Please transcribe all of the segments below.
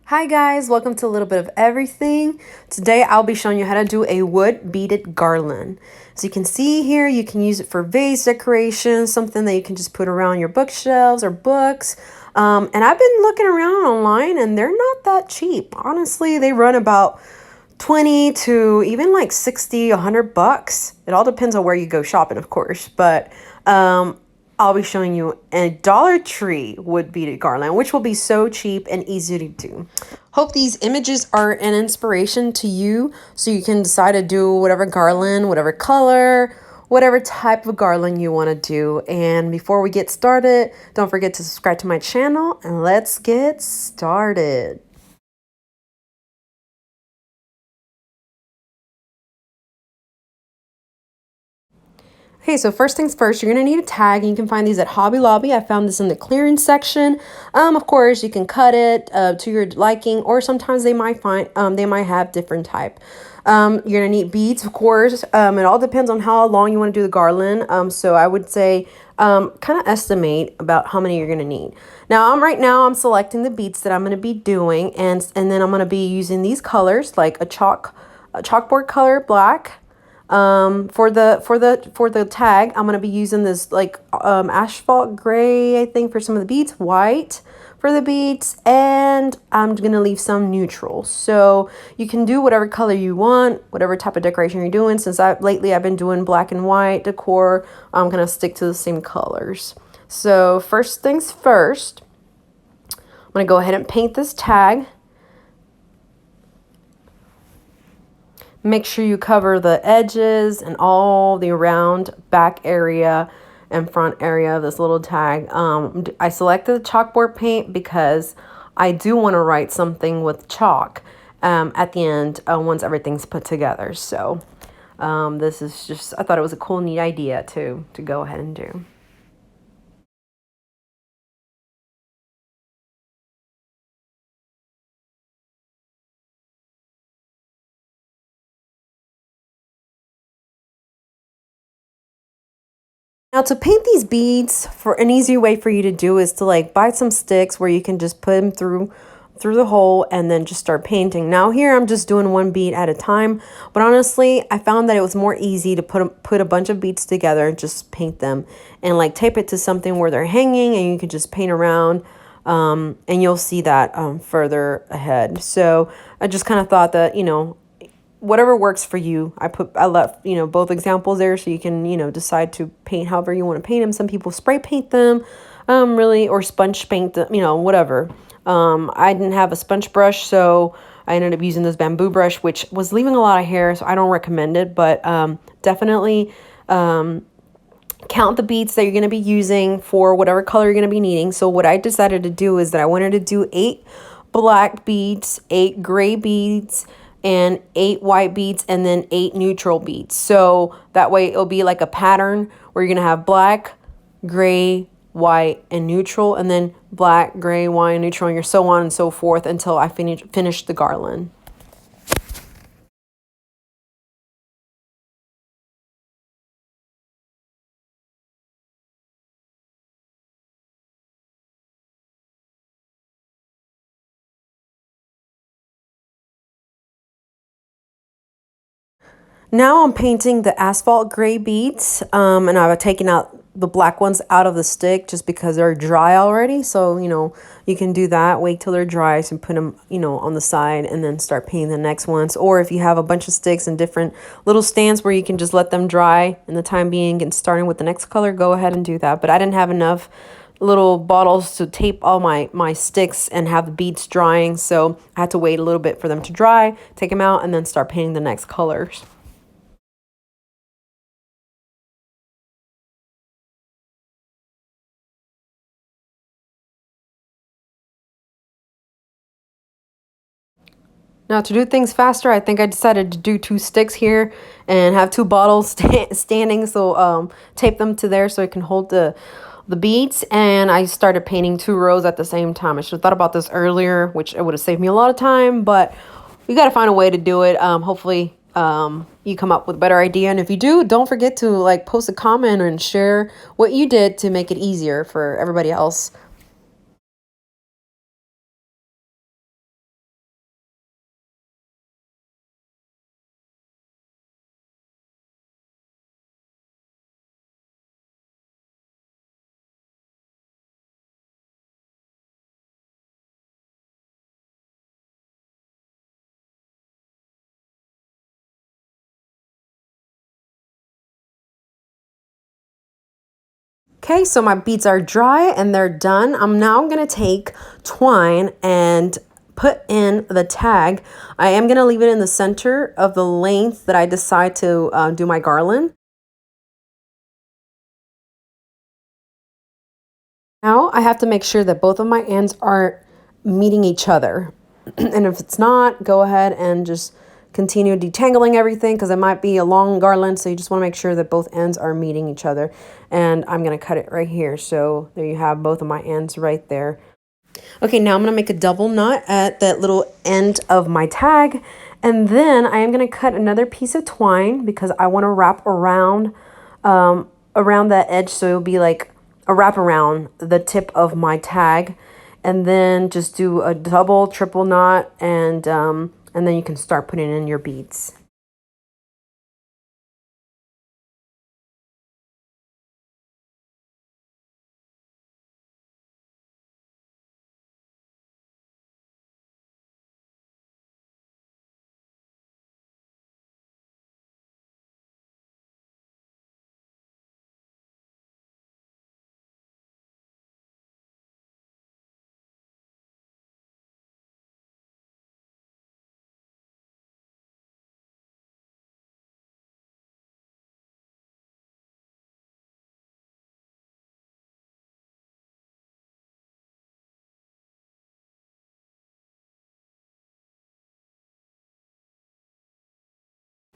Hi guys, welcome to a little bit of everything. Today I'll be showing you how to do a wood beaded garland. So you can see here, you can use it for vase decoration, something that you can just put around your bookshelves or books. And I've been looking around online and they're not that cheap. Honestly, they run about 20 to even like 60, 100 bucks. It all depends on where you go shopping, of course. But I'll be showing you a Dollar Tree wood beaded garland, which will be so cheap and easy to do. Hope these images are an inspiration to you so you can decide to do whatever garland, whatever color, whatever type of garland you want to do. And before we get started, don't forget to subscribe to my channel and let's get started. Okay, so first things first, you're going to need a tag. You can find these at Hobby Lobby. I found this in the clearance section. Of course, you can cut it to your liking, or sometimes they might have different type. You're going to need beads, of course. It all depends on how long you want to do the garland. So I would say kind of estimate about how many you're going to need. Now, right now I'm selecting the beads that I'm going to be doing, and then I'm going to be using these colors, like a chalkboard color, black. For the tag, I'm gonna be using this like asphalt gray, I think, for some of the beads, white for the beads, and I'm gonna leave some neutral. So you can do whatever color you want, whatever type of decoration you're doing. Since lately I've been doing black and white decor, I'm gonna stick to the same colors. So first things first, I'm gonna go ahead and paint this tag. Make sure you cover the edges and all the around back area and front area of this little tag. I selected the chalkboard paint because I do want to write something with chalk at the end once everything's put together. So this is just, I thought it was a cool, neat idea to go ahead and do. Now to paint these beads, for an easy way for you to do is to like buy some sticks where you can just put them through the hole and then just start painting. Now here I'm just doing one bead at a time, but honestly I found that it was more easy to put a bunch of beads together and just paint them and like tape it to something where they're hanging and you can just paint around, and you'll see that further ahead. So I just kind of thought that, you know, whatever works for you. I left, you know, both examples there so you can, you know, decide to paint however you want to paint them. Some people spray paint them, really, or sponge paint them, you know, whatever. I didn't have a sponge brush, so I ended up using this bamboo brush, which was leaving a lot of hair, so I don't recommend it, but definitely count the beads that you're going to be using for whatever color you're going to be needing. So what I decided to do is that I wanted to do 8 black beads, 8 gray beads, and 8 white beads, and then 8 neutral beads. So that way it'll be like a pattern where you're gonna have black, gray, white, and neutral, and then black, gray, white, neutral, and you're so on and so forth until I finish the garland. Now I'm painting the asphalt gray beads, and I've taken out the black ones out of the stick just because they're dry already. So, you know, you can do that, wait till they're dry and put them, you know, on the side and then start painting the next ones. Or if you have a bunch of sticks and different little stands where you can just let them dry in the time being and starting with the next color, go ahead and do that. But I didn't have enough little bottles to tape all my sticks and have the beads drying. So I had to wait a little bit for them to dry, take them out, and then start painting the next colors. Now to do things faster, I think I decided to do 2 sticks here and have 2 bottles standing. So tape them to there so it can hold the beads. And I started painting 2 rows at the same time. I should have thought about this earlier, which it would have saved me a lot of time. But you got to find a way to do it. Hopefully you come up with a better idea. And if you do, don't forget to like post a comment and share what you did to make it easier for everybody else. Okay, so my beads are dry and they're done. I'm now going to take twine and put in the tag. I am going to leave it in the center of the length that I decide to do my garland. Now I have to make sure that both of my ends are meeting each other. And if it's not, go ahead and just continue detangling everything because it might be a long garland. So you just want to make sure that both ends are meeting each other. And I'm going to cut it right here. So there you have both of my ends right there. Okay, now I'm going to make a double knot at that little end of my tag. And then I am going to cut another piece of twine because I want to wrap around around that edge. So it'll be like a wrap around the tip of my tag. And then just do a double, triple knot, and then you can start putting in your beads.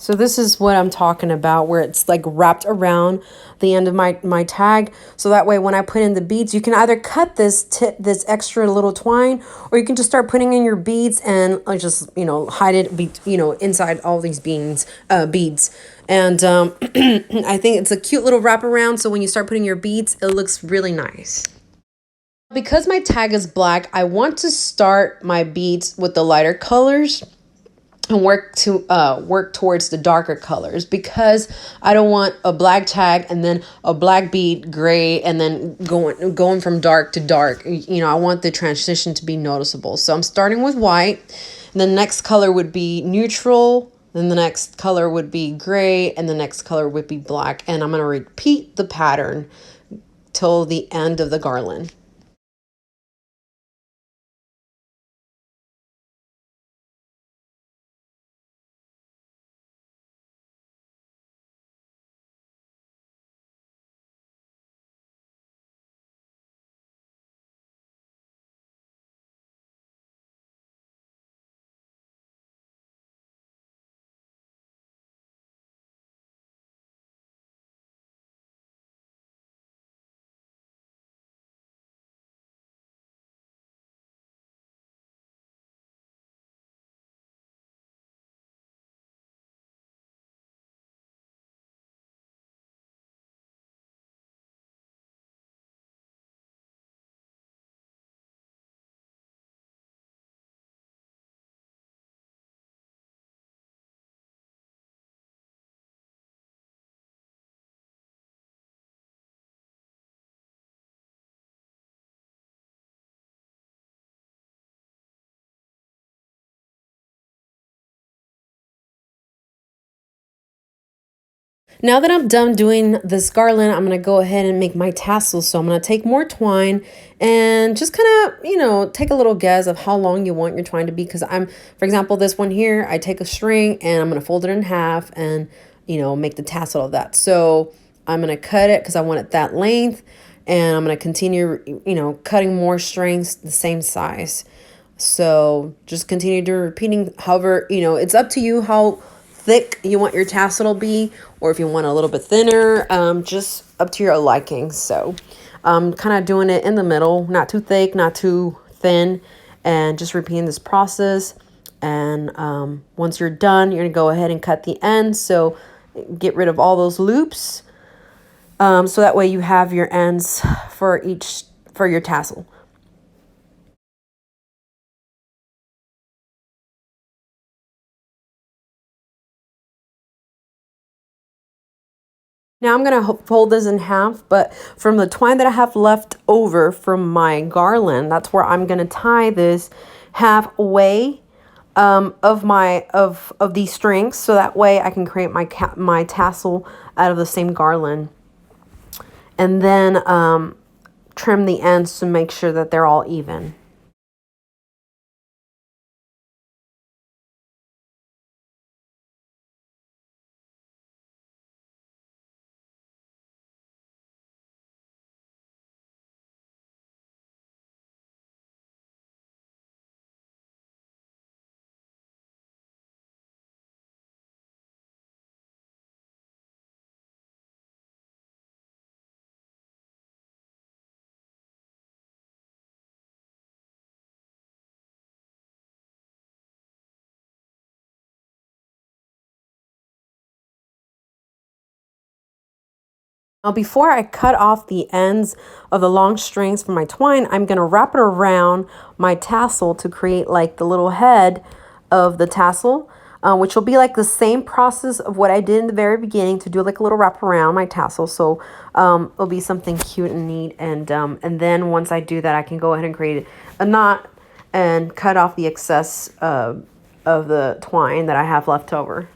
So this is what I'm talking about, where it's like wrapped around the end of my tag. So that way when I put in the beads, you can either cut this extra little twine, or you can just start putting in your beads and just, hide it, inside all these beads. And I think it's a cute little wraparound. So when you start putting your beads, it looks really nice. Because my tag is black, I want to start my beads with the lighter colors and work towards the darker colors, because I don't want a black tag and then a black bead, gray, and then going from dark to dark. I want the transition to be noticeable. So I'm starting with white, and the next color would be neutral, then the next color would be gray, and the next color would be black. And I'm going to repeat the pattern till the end of the garland. Now that I'm done doing this garland, I'm going to go ahead and make my tassels. So I'm going to take more twine and just kind of, take a little guess of how long you want your twine to be. Because for example, this one here, I take a string and I'm going to fold it in half and, make the tassel of that. So I'm going to cut it because I want it that length. And I'm going to continue, cutting more strings the same size. So just continue to repeating. However, it's up to you how thick you want your tassel to be, or if you want a little bit thinner, just up to your liking. So I'm kind of doing it in the middle, not too thick, not too thin, and just repeating this process. And once you're done, you're gonna go ahead and cut the ends. So get rid of all those loops, so that way you have your ends for your tassel. Now I'm going to fold this in half, but from the twine that I have left over from my garland, that's where I'm going to tie this halfway of these strings, so that way I can create my tassel out of the same garland. and then trim the ends to make sure that they're all even. Now before I cut off the ends of the long strings from my twine, I'm going to wrap it around my tassel to create like the little head of the tassel, which will be like the same process of what I did in the very beginning to do like a little wrap around my tassel. So it'll be something cute and neat. And then once I do that, I can go ahead and create a knot and cut off the excess of the twine that I have left over.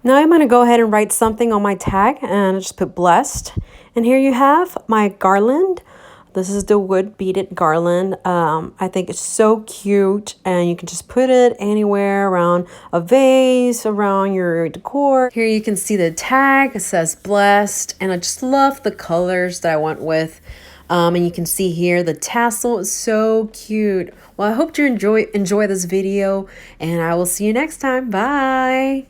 Now I'm going to go ahead and write something on my tag and just put blessed. And here you have my garland. This is the wood beaded garland. I think it's so cute, and you can just put it anywhere around a vase, around your decor. Here you can see the tag. It says blessed, and I just love the colors that I went with. And you can see here the tassel is so cute. Well, I hope you enjoy this video, and I will see you next time. Bye.